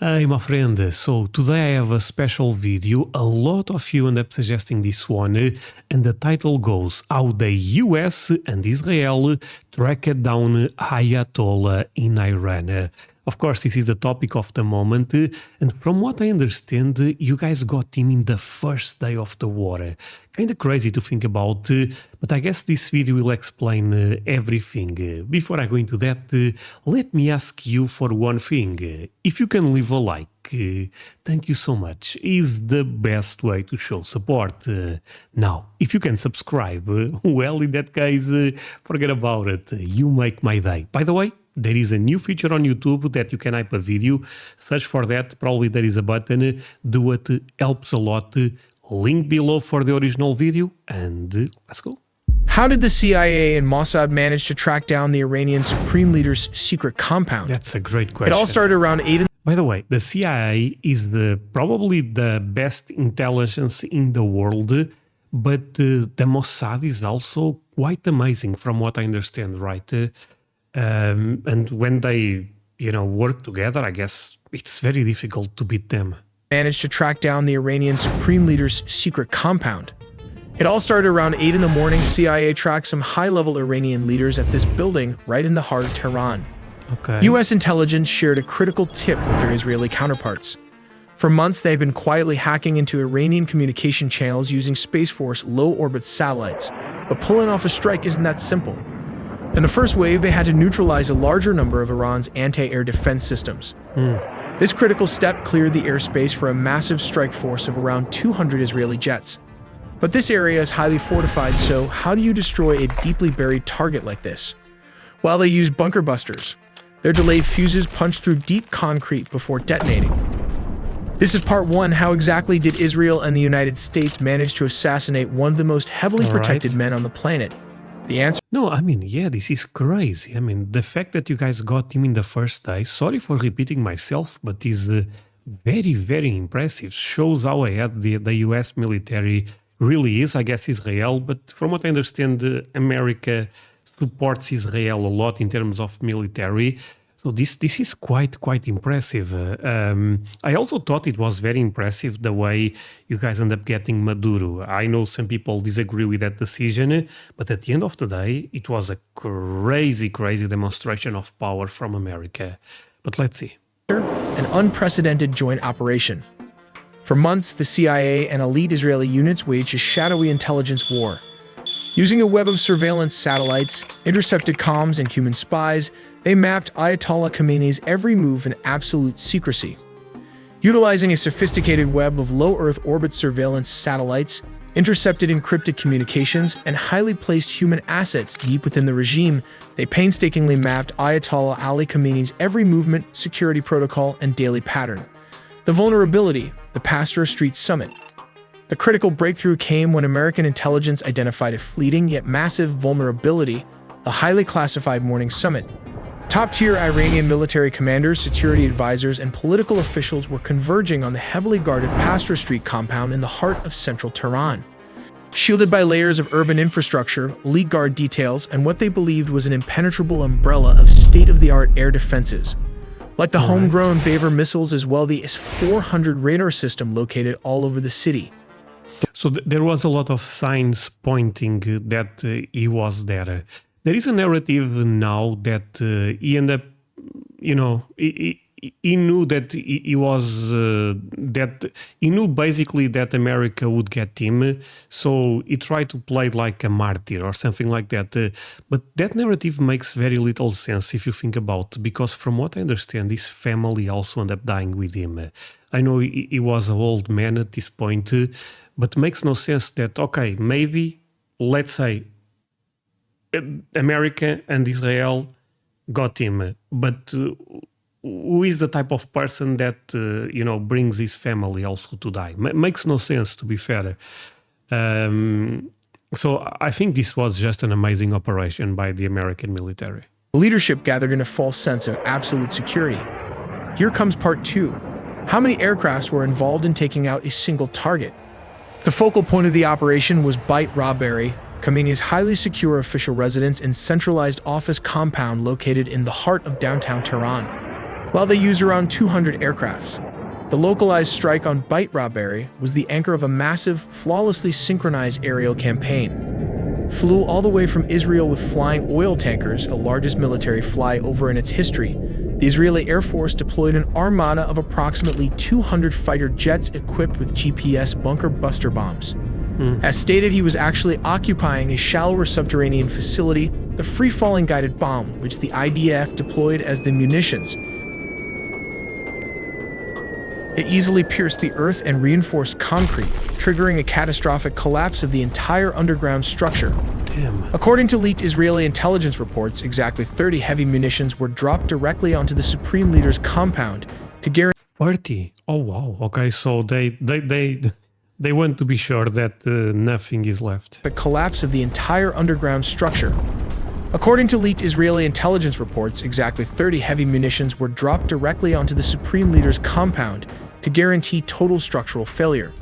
Hey my friend, so today I have a special video. A lot of you end up suggesting this one, and the title goes How the US and Israel tracked down Ayatollah in Iran. Of course, this is the topic of the moment, and from what I understand, you guys got him in the first day of the war. Kinda crazy to think about, but I guess this video will explain everything. Before I go into that, let me ask you for one thing. If you can leave a like, thank you so much. Is the best way to show support. Now, if you can subscribe, well, in that case, forget about it. You make my day. By the way, there is a new feature on YouTube that you can hype a video. Search for that. Probably there is a button. Do it. Helps a lot. Link below for the original video. And let's go. How did the CIA and Mossad manage to track down the Iranian Supreme Leader's secret compound? That's a great question. It all started around 8 in. By the way, the CIA is probably the best intelligence in the world, but the Mossad is also quite amazing from what I understand, right? And when they, work together, I guess it's very difficult to beat them. Managed to track down the Iranian Supreme Leader's secret compound. It all started around 8 in the morning. CIA tracked some high-level Iranian leaders at this building right in the heart of Tehran. Okay. U.S. intelligence shared a critical tip with their Israeli counterparts. For months, they've been quietly hacking into Iranian communication channels using Space Force low-orbit satellites. But pulling off a strike isn't that simple. In the first wave, they had to neutralize a larger number of Iran's anti-air defense systems. This critical step cleared the airspace for a massive strike force of around 200 Israeli jets. But this area is highly fortified, so how do you destroy a deeply buried target like this? Well, they use bunker busters. Their delayed fuses punch through deep concrete before detonating. This is part one. How exactly did Israel and the United States manage to assassinate one of the most heavily protected men on the planet? The answer... No, yeah, this is crazy. The fact that you guys got him in the first day, sorry for repeating myself, but is very, very impressive. Shows how ahead the US military really is. I guess Israel, but from what I understand, America supports Israel a lot in terms of military. So this is quite impressive. I also thought it was very impressive the way you guys end up getting Maduro. I know some people disagree with that decision, but at the end of the day, it was a crazy demonstration of power from America. But let's see. An unprecedented joint operation. For months, the CIA and elite Israeli units waged a shadowy intelligence war. Using a web of surveillance satellites, intercepted comms, and human spies, they mapped Ayatollah Khamenei's every move in absolute secrecy. Utilizing a sophisticated web of low-Earth orbit surveillance satellites, intercepted encrypted communications, and highly placed human assets deep within the regime, they painstakingly mapped Ayatollah Ali Khamenei's every movement, security protocol, and daily pattern. The vulnerability, the Pasteur Street Summit. The critical breakthrough came when American intelligence identified a fleeting yet massive vulnerability, the highly classified Morning Summit. Top-tier Iranian military commanders, security advisors, and political officials were converging on the heavily guarded Pasteur Street compound in the heart of central Tehran. Shielded by layers of urban infrastructure, elite guard details, and what they believed was an impenetrable umbrella of state-of-the-art air defenses. Like the homegrown Baver missiles as well, the S-400 radar system located all over the city. So there was a lot of signs pointing that he was there. There is a narrative now that he ended up, he knew that he was, that he knew basically that America would get him. So he tried to play like a martyr or something like that. But that narrative makes very little sense if you think about it, because from what I understand, his family also ended up dying with him. I know he was an old man at this point, but makes no sense that, okay, maybe, let's say, America and Israel got him, but who is the type of person that, brings his family also to die? Makes no sense, to be fair. So I think this was just an amazing operation by the American military. Leadership gathered in a false sense of absolute security. Here comes part two. How many aircrafts were involved in taking out a single target? The focal point of the operation was Beit Rabari, Khamenei's highly secure official residence and centralized office compound located in the heart of downtown Tehran. while they used around 200 aircrafts. The localized strike on Beit Rabari was the anchor of a massive, flawlessly synchronized aerial campaign. Flew all the way from Israel with flying oil tankers, the largest military flyover in its history. The Israeli Air Force deployed an armada of approximately 200 fighter jets equipped with GPS bunker buster bombs. As stated, he was actually occupying a shallower subterranean facility, the free-falling guided bomb, which the IDF deployed as the munitions. It easily pierced the earth and reinforced concrete, triggering a catastrophic collapse of the entire underground structure. Damn. According to leaked Israeli intelligence reports, exactly 30 heavy munitions were dropped directly onto the Supreme Leader's compound to guarantee 30? Oh wow. Okay, so they want to be sure that nothing is left. the collapse of the entire underground structure. According to leaked Israeli intelligence reports, exactly 30 heavy munitions were dropped directly onto the Supreme Leader's compound to guarantee total structural failure.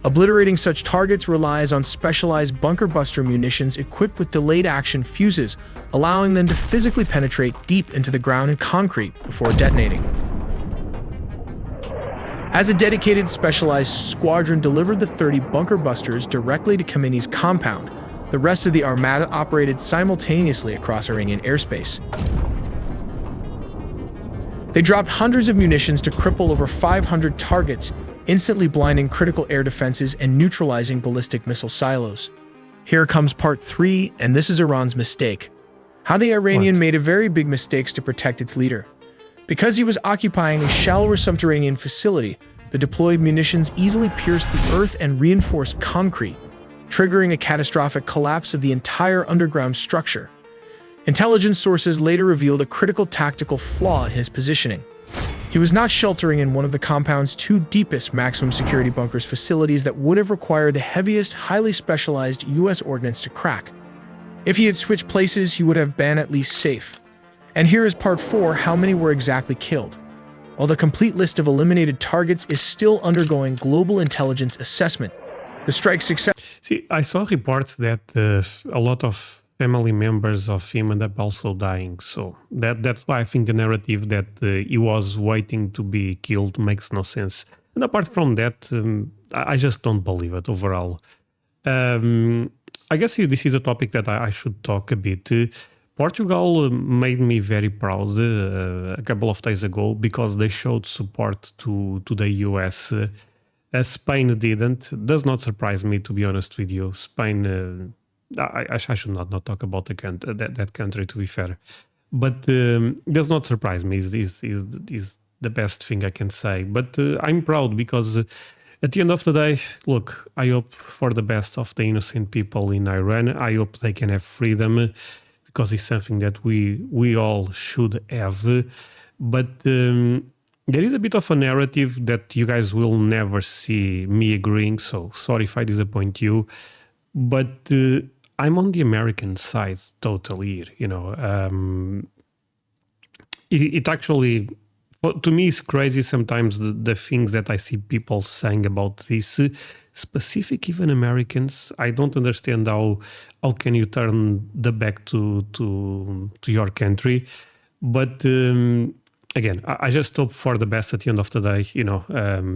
Obliterating such targets relies on specialized bunker buster munitions equipped with delayed action fuses, allowing them to physically penetrate deep into the ground and concrete before detonating. As a dedicated specialized squadron delivered the 30 bunker busters directly to Khamenei's compound, the rest of the armada operated simultaneously across Iranian airspace. They dropped hundreds of munitions to cripple over 500 targets, instantly blinding critical air defenses and neutralizing ballistic missile silos. Here comes part 3, and this is Iran's mistake. How the Iranian made a very big mistake to protect its leader. Because he was occupying a shallower subterranean facility, the deployed munitions easily pierced the earth and reinforced concrete, triggering a catastrophic collapse of the entire underground structure. Intelligence sources later revealed a critical tactical flaw in his positioning. He was not sheltering in one of the compound's 2 deepest maximum security bunkers facilities that would have required the heaviest, highly specialized U.S. ordnance to crack. If he had switched places, he would have been at least safe. And here is part 4, how many were exactly killed. While the complete list of eliminated targets is still undergoing global intelligence assessment, the strike's success... See, I saw reports that a lot of family members of him ended up also dying. So that's why I think the narrative that he was waiting to be killed makes no sense. And apart from that, I just don't believe it overall. I guess this is a topic that I should talk a bit. Portugal made me very proud a couple of days ago because they showed support to the US. Spain didn't. Does not surprise me, to be honest with you. Spain, I should not talk about that country, to be fair. But does not surprise me is the best thing I can say. But I'm proud because at the end of the day, look, I hope for the best of the innocent people in Iran. I hope they can have freedom because it's something that we all should have. But there is a bit of a narrative that you guys will never see me agreeing, so sorry if I disappoint you. But I'm on the American side totally here, you know. It actually, to me, is crazy sometimes the things that I see people saying about this, specific even Americans. I don't understand how can you turn the back to your country. But again, I just hope for the best at the end of the day. You know,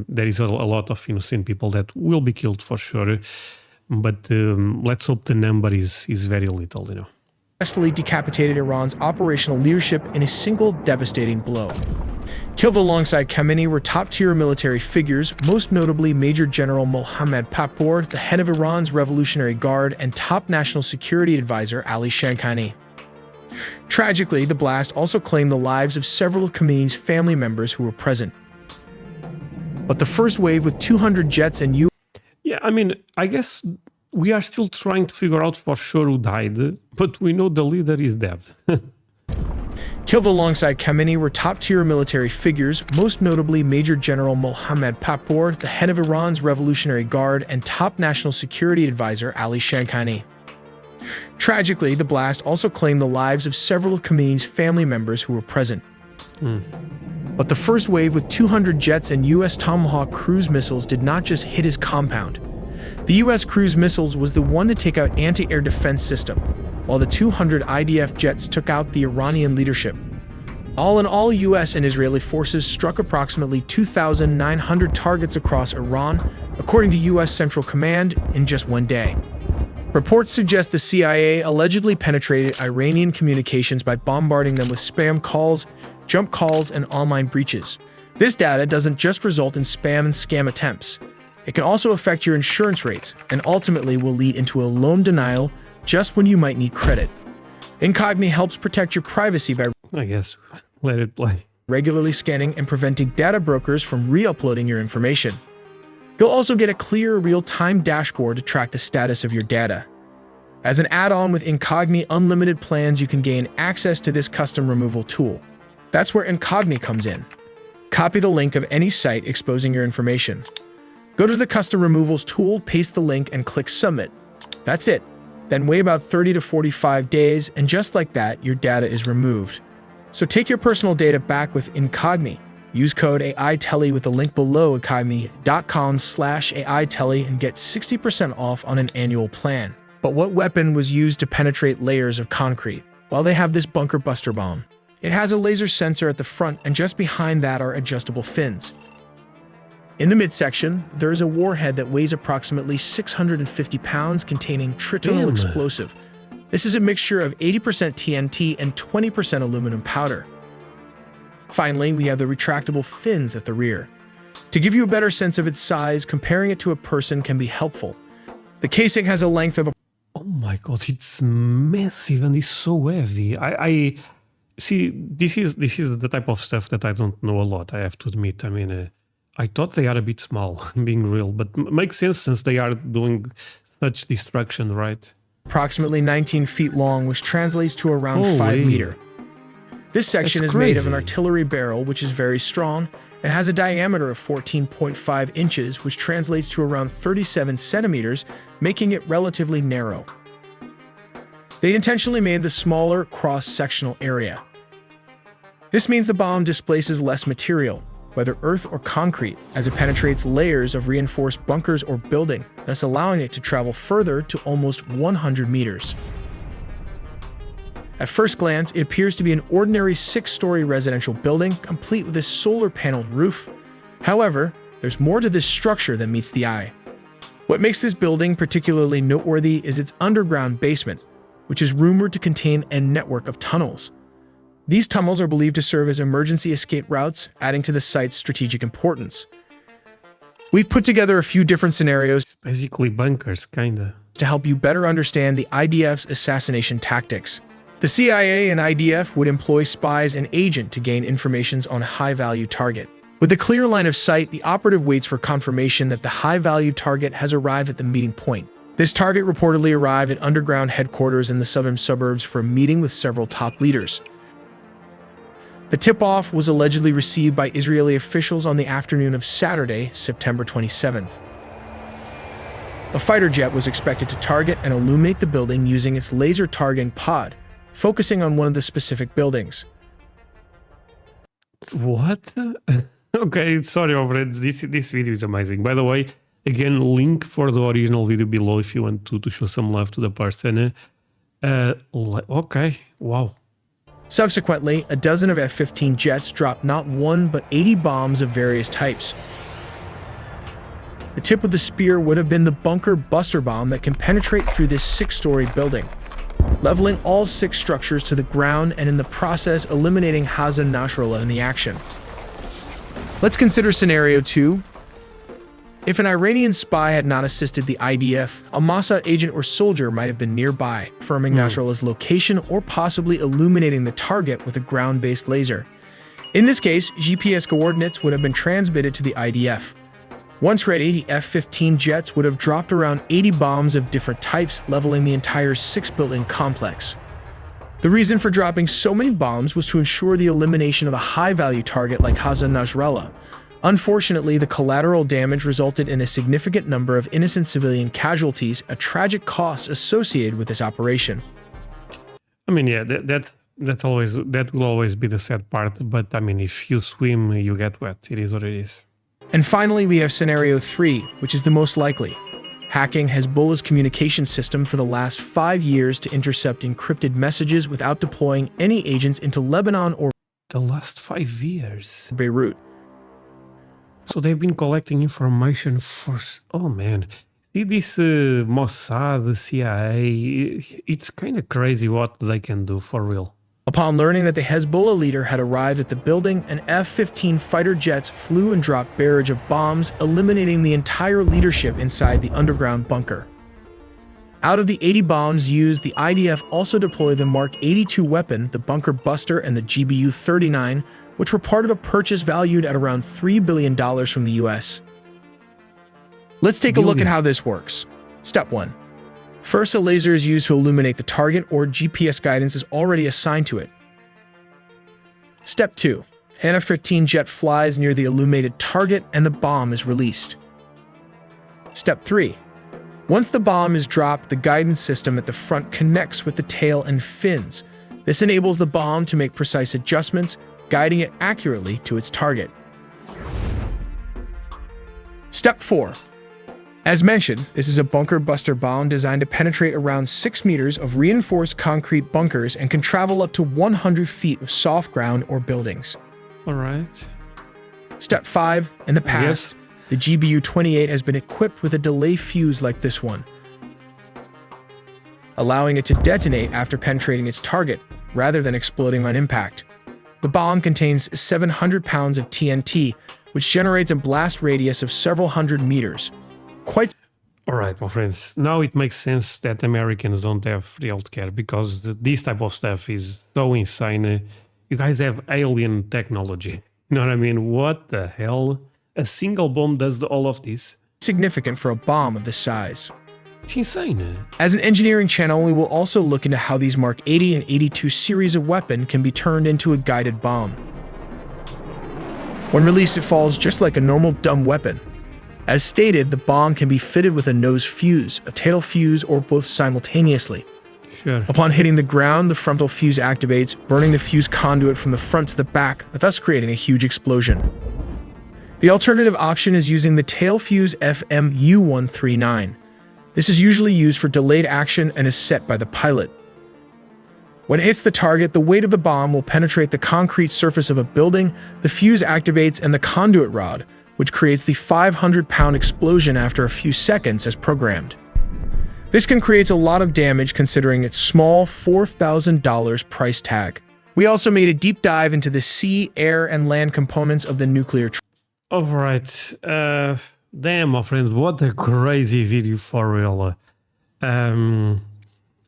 there is a lot of innocent people that will be killed for sure. But let's hope the number is very little, you know. Successfully decapitated Iran's operational leadership in a single devastating blow. Killed alongside Khamenei were top-tier military figures, most notably Major General Mohammad Papour, the head of Iran's Revolutionary Guard, and top national security advisor Ali Shamkhani. Tragically, the blast also claimed the lives of several of Khamenei's family members who were present. But the first wave with 200 jets and Yeah, I mean, I guess we are still trying to figure out for sure who died, but we know the leader is dead. Killed alongside Khamenei were top-tier military figures, most notably Major General Mohammad Papour, the head of Iran's Revolutionary Guard, and top national security advisor Ali Shamkhani. Tragically, the blast also claimed the lives of several of Khamenei's family members who were present. But the first wave with 200 jets and U.S. Tomahawk cruise missiles did not just hit his compound. The U.S. cruise missiles was the one to take out anti-air defense system, while the 200 IDF jets took out the Iranian leadership. All in all, US and Israeli forces struck approximately 2,900 targets across Iran, according to US Central Command, in just one day. Reports suggest the CIA allegedly penetrated Iranian communications by bombarding them with spam calls, jump calls, and online breaches. This data doesn't just result in spam and scam attempts. It can also affect your insurance rates and ultimately will lead into a loan denial just when you might need credit. Incogni helps protect your privacy by I guess let it play. regularly scanning and preventing data brokers from re-uploading your information. You'll also get a clear, real-time dashboard to track the status of your data. As an add-on with Incogni Unlimited plans, you can gain access to this custom removal tool. That's where Incogni comes in. Copy the link of any site exposing your information. Go to the custom removals tool, paste the link, and click submit. That's it. Then wait about 30 to 45 days, and just like that, your data is removed. So take your personal data back with Incogni. Use code AITELLY with the link below incogni.com/AITELLY and get 60% off on an annual plan. But what weapon was used to penetrate layers of concrete? Well, they have this bunker buster bomb. It has a laser sensor at the front, and just behind that are adjustable fins. In the midsection, there is a warhead that weighs approximately 650 pounds containing tritonal explosive. This is a mixture of 80% TNT and 20% aluminum powder. Finally, we have the retractable fins at the rear. To give you a better sense of its size, comparing it to a person can be helpful. The casing has a length of Oh my god, it's massive and it's so heavy. I see. This is the type of stuff that I don't know a lot. I have to admit. I mean, I thought they are a bit small, being real, but makes sense since they are doing such destruction, right? approximately 19 feet long, which translates to around 5 meters. This section is made of an artillery barrel, which is very strong, and has a diameter of 14.5 inches, which translates to around 37 centimeters, making it relatively narrow. They intentionally made the smaller cross-sectional area. This means the bomb displaces less material, whether earth or concrete, as it penetrates layers of reinforced bunkers or building, thus allowing it to travel further to almost 100 meters. At first glance, it appears to be an ordinary 6-story residential building, complete with a solar-paneled roof. However, there's more to this structure than meets the eye. What makes this building particularly noteworthy is its underground basement, which is rumored to contain a network of tunnels. These tunnels are believed to serve as emergency escape routes, adding to the site's strategic importance. We've put together a few different scenarios, Basically bunkers, kinda. to help you better understand the IDF's assassination tactics. The CIA and IDF would employ spies and agents to gain information on a high-value target. With a clear line of sight, the operative waits for confirmation that the high-value target has arrived at the meeting point. This target reportedly arrived at underground headquarters in the southern suburbs for a meeting with several top leaders. The tip-off was allegedly received by Israeli officials on the afternoon of Saturday, September 27th. A fighter jet was expected to target and illuminate the building using its laser targeting pod, focusing on one of the specific buildings. What? Okay, sorry over it. This video is amazing. By the way, again, link for the original video below if you want to show some love to the person. Okay, wow. Subsequently, a dozen of F-15 jets dropped not one but 80 bombs of various types. The tip of the spear would have been the bunker buster bomb that can penetrate through this 6-story building, leveling all 6 structures to the ground and in the process eliminating Hassan Nasrallah in the action. Let's consider scenario 2. If an Iranian spy had not assisted the IDF, a Mossad agent or soldier might have been nearby, confirming Nasrallah's location or possibly illuminating the target with a ground-based laser. In this case, GPS coordinates would have been transmitted to the IDF. Once ready, the F-15 jets would have dropped around 80 bombs of different types, leveling the entire 6-building complex. The reason for dropping so many bombs was to ensure the elimination of a high-value target like Hassan Nasrallah. Unfortunately, the collateral damage resulted in a significant number of innocent civilian casualties, a tragic cost associated with this operation. I mean, yeah, that will always be the sad part. But I mean, if you swim, you get wet. It is what it is. And finally, we have scenario 3, which is the most likely. Hacking Hezbollah's communication system for the last 5 years to intercept encrypted messages without deploying any agents into Lebanon or the last 5 years. Beirut. So they've been collecting information for... Oh man. See this Mossad, the CIA, it's kind of crazy what they can do for real. Upon learning that the Hezbollah leader had arrived at the building, an F-15 fighter jets flew and dropped barrage of bombs, eliminating the entire leadership inside the underground bunker. Out of the 80 bombs used, the IDF also deployed the Mark 82 weapon, the Bunker Buster, and the GBU-39, which were part of a purchase valued at around $3 billion from the US. Let's take a look at how this works. Step 1. First, a laser is used to illuminate the target, or GPS guidance is already assigned to it. Step 2. An F-15 jet flies near the illuminated target and the bomb is released. Step 3. Once the bomb is dropped, the guidance system at the front connects with the tail and fins. This enables the bomb to make precise adjustments, guiding it accurately to its target. Step 4. As mentioned, this is a bunker buster bomb designed to penetrate around 6 meters of reinforced concrete bunkers and can travel up to 100 feet of soft ground or buildings. All right. Step 5. In the past, the GBU-28 has been equipped with a delay fuse like this one, allowing it to detonate after penetrating its target, rather than exploding on impact. The bomb contains 700 pounds of TNT, which generates a blast radius of several hundred meters. All right, my friends. Now it makes sense that Americans don't have healthcare, because this type of stuff is so insane. You guys have alien technology. You know what I mean? What the hell? A single bomb does all of this? Significant for a bomb of this size. It's insane. As an engineering channel, we will also look into how these Mark 80 and 82 series of weapon can be turned into a guided bomb. When released, it falls just like a normal dumb weapon. As stated, the bomb can be fitted with a nose fuse, a tail fuse, or both simultaneously. Sure. Upon hitting the ground, the frontal fuse activates, burning the fuse conduit from the front to the back, thus creating a huge explosion. The alternative option is using the tail fuse FMU-139. This is usually used for delayed action and is set by the pilot. When it hits the target, the weight of the bomb will penetrate the concrete surface of a building, the fuse activates, and the conduit rod, which creates the 500-pound explosion after a few seconds as programmed. This can create a lot of damage considering its small $4,000 price tag. We also made a deep dive into the sea, air, and land components of the nuclear. All right. Damn, my friends, what a crazy video for real.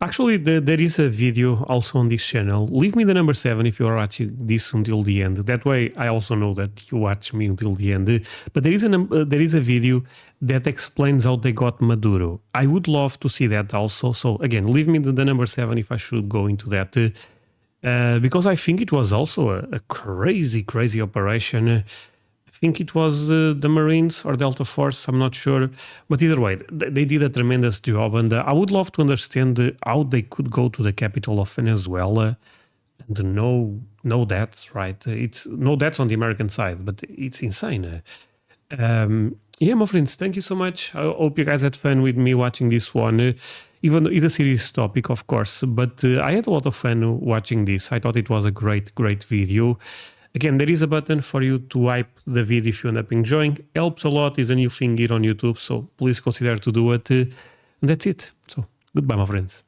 Actually, there is a video also on this channel. Leave me the number 7 if you are watching this until the end. That way, I also know that you watch me until the end. But there is a video that explains how they got Maduro. I would love to see that also. So again, leave me the number 7 if I should go into that. Because I think it was also a crazy, crazy operation. I think it was the Marines or Delta Force, I'm not sure. But either way, they did a tremendous job. And I would love to understand how they could go to the capital of Venezuela and no deaths, right? It's no deaths on the American side, but it's insane. Yeah, my friends, thank you so much. I hope you guys had fun with me watching this one. Even it's a serious topic, of course, but I had a lot of fun watching this. I thought it was a great, great video. Again, there is a button for you to hype the video if you end up enjoying. Helps a lot, is a new thing here on YouTube, so please consider to do it. And that's it. So, goodbye, my friends.